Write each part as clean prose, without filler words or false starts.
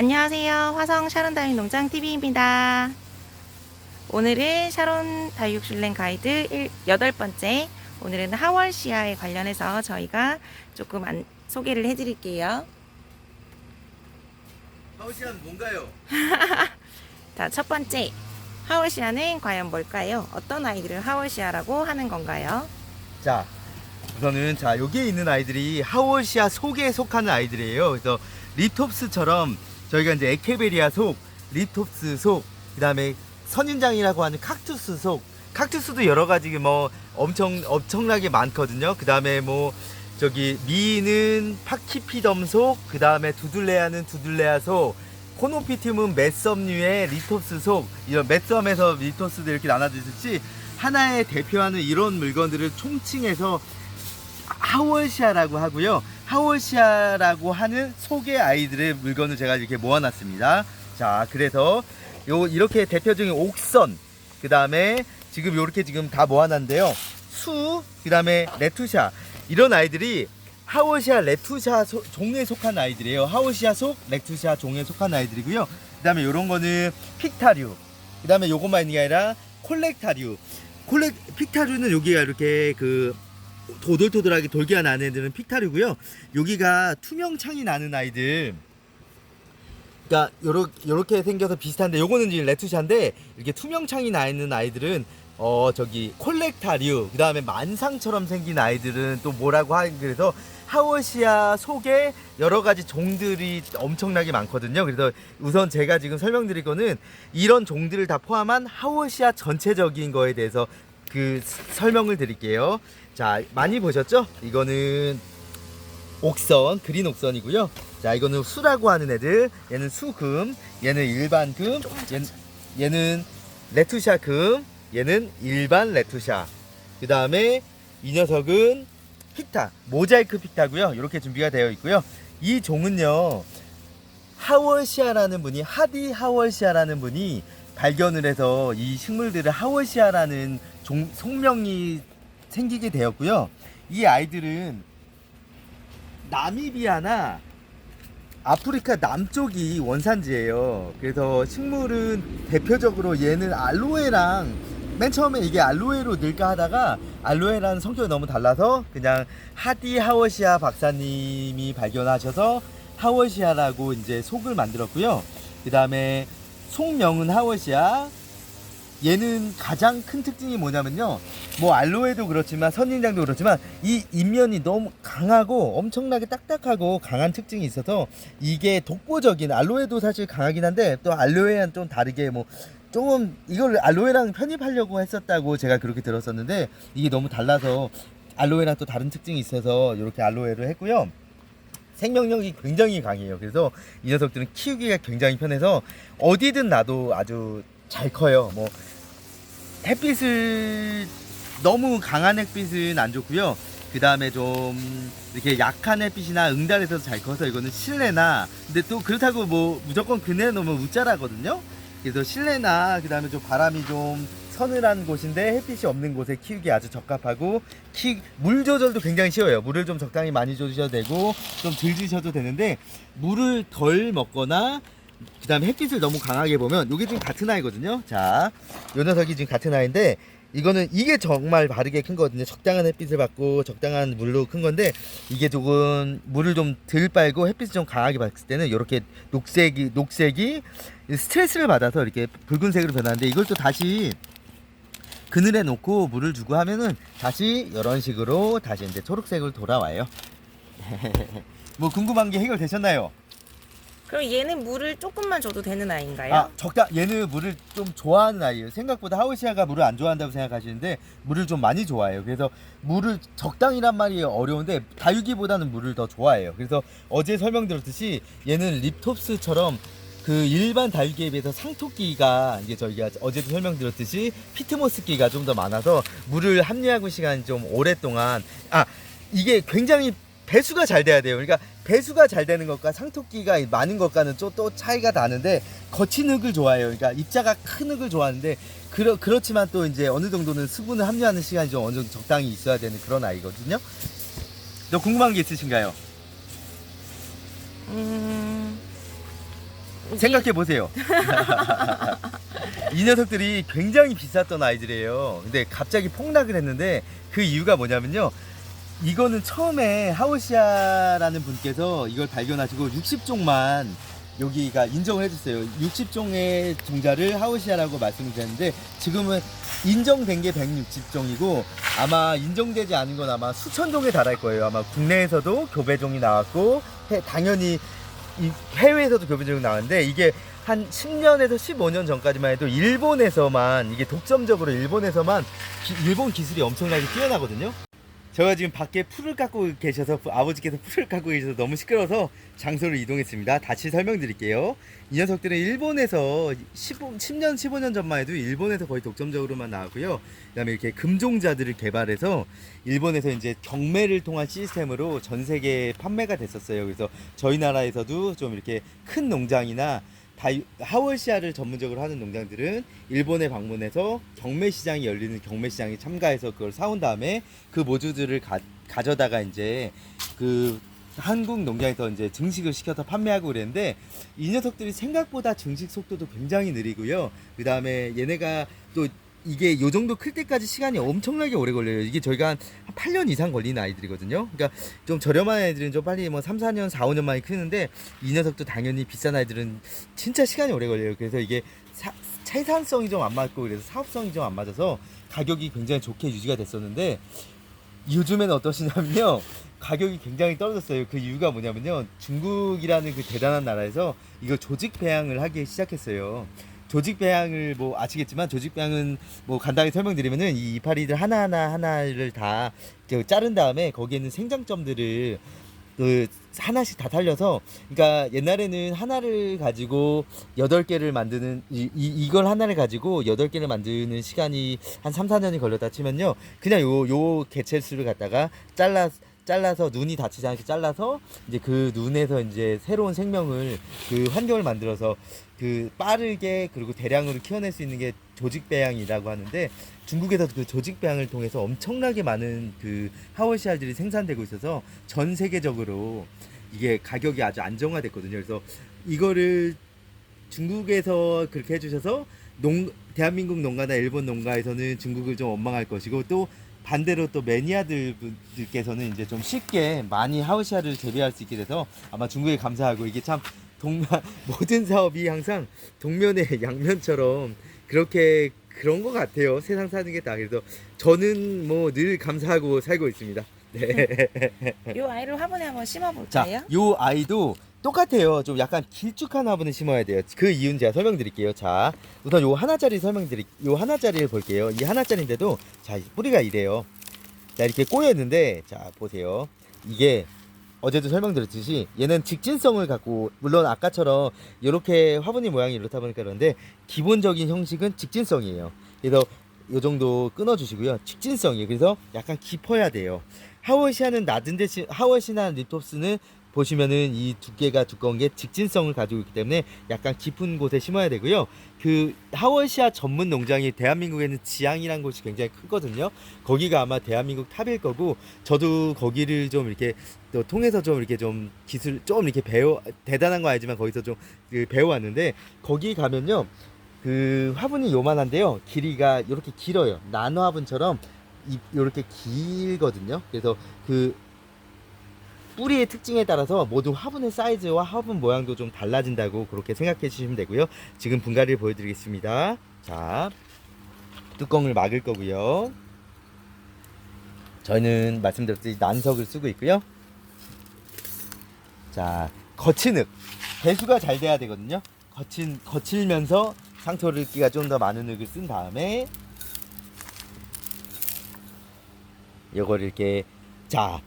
안녕하세요. 화성 샤론 다육 농장 TV입니다. 오늘은 샤론 다육 슐랭 가이드 8번째, 오늘은 하월시아에 관련해서 저희가 조금 소개를 해드릴게요. 하월시아는 뭔가요? 자, 첫 번째, 하월시아는 과연 뭘까요? 어떤 아이들을 하월시아라고 하는 건가요? 자, 우선은 여기에 있는 아이들이 하월시아 속에 속하는 아이들이에요. 그래서 립톱스처럼 저희가 이제 에케베리아 속, 립톱스 속, 그다음에 선인장이라고 하는 칵투스 속, 칵투스도 여러 가지 뭐 엄청나게 많거든요. 그다음에 뭐 미는 파키피덤 속, 그다음에 두들레아는 두들레아 속, 코노피튬은 맷섬류의 리톱스 속, 이런 맷섬에서 리톱스도 이렇게 나눠주듯이 하나의 대표하는 이런 물건들을 총칭해서 하월시아라고 하고요. 하월시아라고 하는 속의 아이들의 물건을 제가 이렇게 모아놨습니다. 자, 그래서 이렇게 대표적인 옥선, 그 다음에 지금 이렇게 지금 다 모아놨는데요. 그 다음에 레투샤, 이런 아이들이 하월시아 레투샤 종에 속한 아이들이에요. 하월시아 속, 레투샤 종에 속한 아이들이고요. 그 다음에 이런 거는 픽타류, 그 다음에 요것만 있는 게 아니라 콜렉타류. 픽타류는 여기가 이렇게 도돌도돌하게 돌기가 나는 애들은 픽타류고요. 여기가 투명창이 나는 아이들, 그러니까 요렇게 생겨서 비슷한데 요거는 이제 레투샤인데, 이렇게 투명창이 나 있는 아이들은 콜렉타류, 그 다음에 만상처럼 생긴 아이들은 또 뭐라고 하긴, 그래서 하월시아 속에 여러 가지 종들이 엄청나게 많거든요. 그래서 우선 제가 지금 설명드릴 거는 이런 종들을 다 포함한 하월시아 전체적인 거에 대해서 설명을 드릴게요. 자, 많이 보셨죠? 이거는 옥선, 그린 옥선이고요. 자, 이거는 수라고 하는 애들. 얘는 수금, 얘는 일반 금, 얘는 레투샤 금, 얘는 일반 레투샤. 그 다음에 이 녀석은 픽타, 모자이크 픽타고요. 이렇게 준비가 되어 있고요. 이 종은요, 하월시아라는 분이, 하디 하월시아라는 분이 발견을 해서 이 식물들을 하월시아라는 속명이 생기게 되었고요. 이 아이들은 나미비아나 아프리카 남쪽이 원산지예요. 그래서 식물은 대표적으로 얘는 알로에랑, 맨 처음에 이게 알로에로 넣을까 하다가 알로에라는 성격이 너무 달라서 그냥 하디 하월시아 박사님이 발견하셔서 하월시아라고 이제 속을 만들었고요. 그 다음에 속명은 하월시아. 얘는 가장 큰 특징이 뭐냐면요, 뭐 알로에도 그렇지만 선인장도 그렇지만 이 잎면이 너무 강하고 엄청나게 딱딱하고 강한 특징이 있어서 이게 독보적인, 알로에도 사실 강하긴 한데 또 알로에랑 좀 다르게 뭐 조금 이걸 알로에랑 편입하려고 했었다고 제가 그렇게 들었었는데, 이게 너무 달라서 알로에랑 또 다른 특징이 있어서 이렇게 알로에로 했고요. 생명력이 굉장히 강해요. 그래서 이 녀석들은 키우기가 굉장히 편해서 어디든 놔도 아주 잘 커요. 뭐 햇빛을, 너무 강한 햇빛은 안 좋고요. 그 다음에 좀 이렇게 약한 햇빛이나 응달에서 잘 커서 이거는 실내나, 근데 또 그렇다고 뭐 무조건 그네 놓으면 우짜라거든요. 그래서 실내나, 그 다음에 좀 바람이 좀 서늘한 곳인데 햇빛이 없는 곳에 키우기 아주 적합하고, 물 조절도 굉장히 쉬워요. 물을 좀 적당히 많이 주셔도 되고 좀 덜 주셔도 되는데, 물을 덜 먹거나 그 다음에 햇빛을 너무 강하게 보면, 이게 지금 같은 아이거든요. 자, 요 녀석이 지금 같은 아이인데, 이게 정말 바르게 큰 거거든요. 적당한 햇빛을 받고 적당한 물로 큰 건데, 이게 조금 물을 좀 덜 빨고 햇빛을 좀 강하게 받을 때는 이렇게 녹색이 스트레스를 받아서 이렇게 붉은색으로 변하는데, 이걸 또 다시 그늘에 놓고 물을 주고 하면은 다시 이런 식으로 다시 이제 초록색으로 돌아와요. 뭐 궁금한 게 해결되셨나요? 그럼 얘는 물을 조금만 줘도 되는 아이인가요? 얘는 물을 좀 좋아하는 아이예요. 생각보다 하월시아가 물을 안 좋아한다고 생각하시는데 물을 좀 많이 좋아해요. 그래서 물을 적당히란 말이 어려운데 다육이보다는 물을 더 좋아해요. 그래서 어제 설명드렸듯이 얘는 립톱스처럼 일반 다육이에 비해서 상토끼가, 이게 저희가 어제도 설명드렸듯이 피트모스끼가 좀 더 많아서 물을 함유하고 시간이 좀 오랫동안, 이게 굉장히 배수가 잘 돼야 돼요. 그러니까 배수가 잘 되는 것과 상토끼가 많은 것과는 또 차이가 나는데, 거친 흙을 좋아해요. 그러니까 입자가 큰 흙을 좋아하는데, 그렇지만 또 이제 어느 정도는 수분을 함유하는 시간이 좀 어느 정도 적당히 있어야 되는 그런 아이거든요. 또 궁금한 게 있으신가요? 생각해 보세요. 이 녀석들이 굉장히 비쌌던 아이들이에요. 근데 갑자기 폭락을 했는데 그 이유가 뭐냐면요. 이거는 처음에 하우시아라는 분께서 이걸 발견하시고 60종만 여기가 인정을 해줬어요. 60종의 종자를 하우시아라고 말씀을 드렸는데 지금은 인정된 게 160종이고 아마 인정되지 않은 건 아마 수천 종에 달할 거예요. 아마 국내에서도 교배종이 나왔고 당연히 이 해외에서도 교배종이 나왔는데 이게 한 10년에서 15년 전까지만 해도 일본에서만 이게 독점적으로 일본에서만 일본 기술이 엄청나게 뛰어나거든요. 제가 지금 밖에 풀을 깎고 계셔서 아버지께서 풀을 깎고 계셔서 너무 시끄러워서 장소를 이동했습니다. 다시 설명드릴게요. 이 녀석들은 일본에서 10년, 15년 전만 해도 일본에서 거의 독점적으로만 나왔고요. 그 다음에 이렇게 금종자들을 개발해서 일본에서 이제 경매를 통한 시스템으로 전 세계에 판매가 됐었어요. 그래서 저희 나라에서도 좀 이렇게 큰 농장이나 하월시아를 전문적으로 하는 농장들은 일본에 방문해서 경매시장이 열리는 경매시장에 참가해서 그걸 사온 다음에 그 모주들을 가져다가 이제 그 한국 농장에서 이제 증식을 시켜서 판매하고 그랬는데 이 녀석들이 생각보다 증식 속도도 굉장히 느리고요. 그 다음에 얘네가 또 이게 요 정도 클 때까지 시간이 엄청나게 오래 걸려요. 이게 저희가 한 8년 이상 걸리는 아이들이거든요. 그러니까 좀 저렴한 애들은 좀 빨리 뭐 3, 4년, 4, 5년 만에 크는데 이 녀석도 당연히 비싼 아이들은 진짜 시간이 오래 걸려요. 그래서 이게 생산성이 좀 안 맞고 그래서 사업성이 좀 안 맞아서 가격이 굉장히 좋게 유지가 됐었는데 요즘에는 어떠시냐면요. 가격이 굉장히 떨어졌어요. 그 이유가 뭐냐면요. 중국이라는 그 대단한 나라에서 이거 조직 배양을 하기 시작했어요. 조직 배양을 뭐 아시겠지만 조직 배양은 뭐 간단히 설명드리면은 이 이파리들 하나를 다 자른 다음에 거기에 있는 생장점들을 그 하나씩 다 살려서 그러니까 옛날에는 하나를 가지고 8개를 만드는 이걸 하나를 가지고 8개를 만드는 시간이 한 3, 4년이 걸렸다 치면요. 그냥 요 개체수를 갖다가 잘라서 눈이 다치지 않게 잘라서 이제 그 눈에서 이제 새로운 생명을 그 환경을 만들어서 그 빠르게 그리고 대량으로 키워낼 수 있는 게 조직 배양이라고 하는데 중국에서 그 조직 배양을 통해서 엄청나게 많은 그 하월시알들이 생산되고 있어서 전 세계적으로 이게 가격이 아주 안정화됐거든요. 그래서 이거를 중국에서 그렇게 해주셔서 대한민국 농가나 일본 농가에서는 중국을 좀 원망할 것이고 또 반대로 또 매니아들께서는 이제 좀 쉽게 많이 하우시아를 재배할 수 있게 돼서 아마 중국에 감사하고 이게 참 모든 사업이 항상 동면의 양면처럼 그렇게 그런 것 같아요. 세상 사는 게 다. 그래서 저는 뭐 늘 감사하고 살고 있습니다. 네. 이 아이를 화분에 한번 자, 심어볼까요? 요 아이도 똑같아요. 좀 약간 길쭉한 화분을 심어야 돼요. 그 이유는 제가 설명드릴게요. 자, 우선 요 하나짜리를 볼게요. 이 하나짜리인데도 자, 뿌리가 이래요. 자, 이렇게 꼬여 있는데 자, 보세요. 이게 어제도 설명드렸듯이 얘는 직진성을 갖고 물론 아까처럼 이렇게 화분이 모양이 이렇다 보니까 그런데 기본적인 형식은 직진성이에요. 그래서 요 정도 끊어주시고요. 직진성이에요. 그래서 약간 깊어야 돼요. 하워시아는 낮은 대신 하워시나 립톱스는 보시면은 이 두께가 두꺼운 게 직진성을 가지고 있기 때문에 약간 깊은 곳에 심어야 되고요. 그 하워시아 전문 농장이 대한민국에는 지양이라는 곳이 굉장히 크거든요. 거기가 아마 대한민국 탑일 거고 저도 거기를 좀 이렇게 또 통해서 좀 이렇게 좀 기술 좀 이렇게 대단한 거 아니지만 거기서 좀 배워왔는데 거기 가면요. 그 화분이 요만한데요. 길이가 이렇게 길어요. 나노 화분처럼 이렇게 길거든요. 그래서 그 뿌리의 특징에 따라서 모든 화분의 사이즈와 화분 모양도 좀 달라진다고 그렇게 생각해 주시면 되고요. 지금 분갈이를 보여드리겠습니다. 자, 뚜껑을 막을 거고요. 저희는 말씀드렸듯이 난석을 쓰고 있고요. 자, 거친 흙. 배수가 잘 돼야 되거든요. 거칠면서 상토르기가 좀 더 많은 흙을 쓴 다음에 이거를 이렇게 자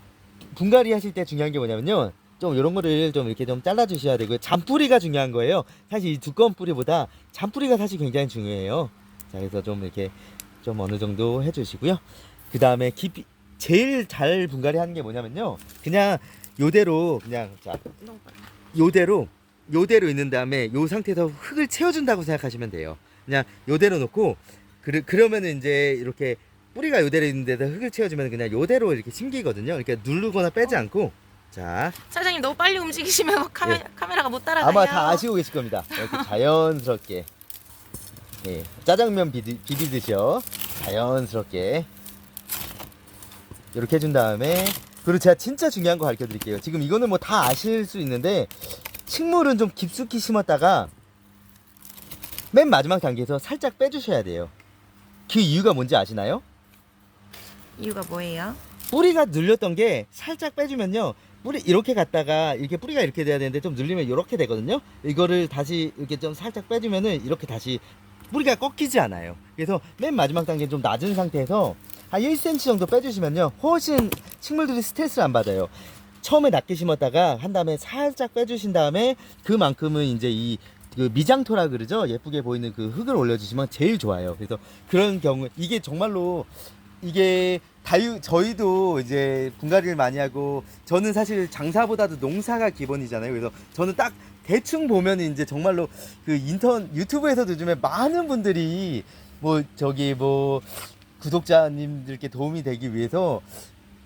분갈이 하실 때 중요한 게 뭐냐면요. 좀 이런 거를 좀 이렇게 좀 잘라 주셔야 되고요. 잔뿌리가 중요한 거예요. 사실 이 두꺼운 뿌리보다 잔뿌리가 사실 굉장히 중요해요. 자, 그래서 좀 이렇게 좀 어느 정도 해 주시고요. 그 다음에 깊이 제일 잘 분갈이 하는 게 뭐냐면요. 그냥 요대로 그냥 자 요대로 있는 다음에 요 상태에서 흙을 채워준다고 생각하시면 돼요. 그냥 요대로 놓고 그러면은 이제 이렇게 뿌리가 요대로 있는 데다 흙을 채워주면 그냥 요대로 이렇게 심기거든요. 그러니까 누르거나 빼지 않고 자, 사장님 너무 빨리 움직이시면 카메라가 못 따라가요. 아마 다 아시고 계실 겁니다. 이렇게 자연스럽게. 예, 짜장면 비비듯이요. 자연스럽게. 이렇게 해준 다음에, 그리고 제가 진짜 중요한 거 가르쳐 드릴게요. 지금 이거는 뭐 다 아실 수 있는데, 식물은 좀 깊숙이 심었다가, 맨 마지막 단계에서 살짝 빼주셔야 돼요. 그 이유가 뭔지 아시나요? 이유가 뭐예요? 뿌리가 눌렸던 게 살짝 빼주면요, 뿌리 이렇게 갔다가 이렇게 뿌리가 이렇게 돼야 되는데 좀 눌리면 이렇게 되거든요. 이거를 다시 이렇게 좀 살짝 빼주면은 이렇게 다시 뿌리가 꺾이지 않아요. 그래서 맨 마지막 단계는 좀 낮은 상태에서 한 1cm 정도 빼주시면요, 훨씬 식물들이 스트레스를 안 받아요. 처음에 낮게 심었다가 한 다음에 살짝 빼주신 다음에 그만큼은 이제 그 미장토라 그러죠. 예쁘게 보이는 그 흙을 올려주시면 제일 좋아요. 그래서 그런 경우, 이게 정말로 이게 저희도 이제 분갈이를 많이 하고, 저는 사실 장사보다도 농사가 기본이잖아요. 그래서 저는 딱 대충 보면 이제 정말로 그 유튜브에서도 요즘에 많은 분들이 뭐 구독자님들께 도움이 되기 위해서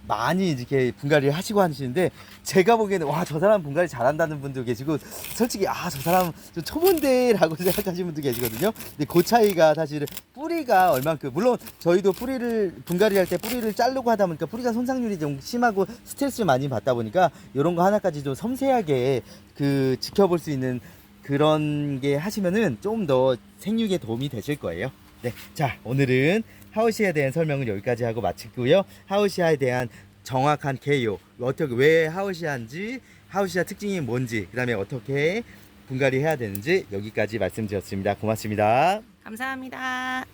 많이 이렇게 분갈이를 하시고 하시는데, 제가 보기에는 와, 저 사람 분갈이 잘한다는 분도 계시고, 솔직히 저 사람 좀 초보인데 라고 생각하시는 분도 계시거든요. 근데 그 차이가 사실은 뿌리가 얼만큼, 물론 저희도 분갈이 할 때 뿌리를 자르고 하다 보니까 뿌리가 손상률이 좀 심하고 스트레스를 많이 받다 보니까 이런 거 하나까지 좀 섬세하게 지켜볼 수 있는 그런 게 하시면은 좀 더 생육에 도움이 되실 거예요. 네, 자, 오늘은 하우시아에 대한 설명을 여기까지 하고 마치고요. 하우시아에 대한 정확한 개요, 왜 하우시아인지, 하우시아 특징이 뭔지, 그 다음에 어떻게 분갈이 해야 되는지 여기까지 말씀드렸습니다. 고맙습니다. 감사합니다.